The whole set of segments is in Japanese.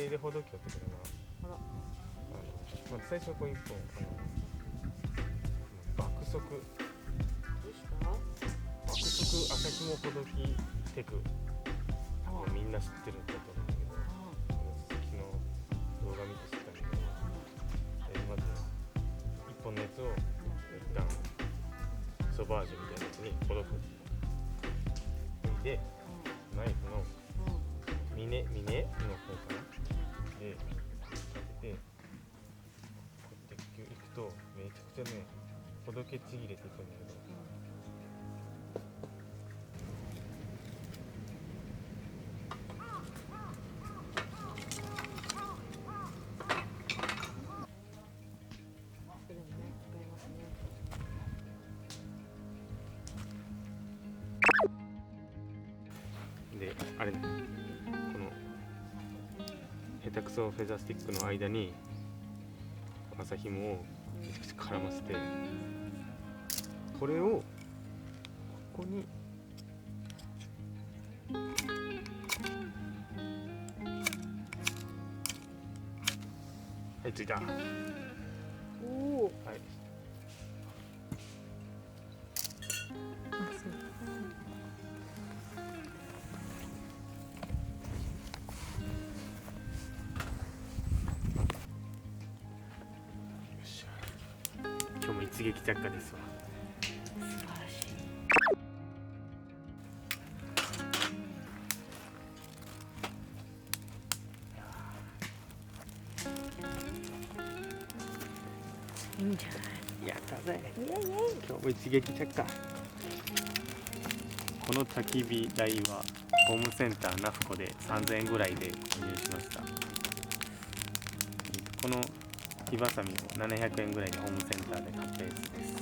入れほどきをってくれな。まず最初こう1本爆速どうした爆速朝ひもほどきテク、みんな知ってるんだと思うんだけど、昨日動画見て知ったんだけど、まず1本のやつを一旦ソバージュみたいなやつにほどく。でナイフの峰の方かなで当てて、こうやっていくとめちゃくちゃねほどけちぎれていくんだけど、それもね、使いますね。であれね、この下手くそフェザースティックの間に麻紐をめちゃくちゃ絡ませて、これをここにはいついた。おお。はい、あ、そう。よっしゃ、今日も一撃着火ですわ。素晴らしい。いいんじゃない。やったぜ、イエイイエイ。今日も一撃着火。この焚き火台はホームセンターナフコで3000円ぐらいで購入しました。この火ばさみを700円ぐらいでホームセンターで買ったやつです。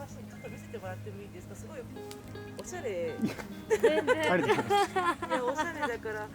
ちょっと見せてもらってもいいですか。すごいおしゃれ。全然あれだいや、おしゃれだから。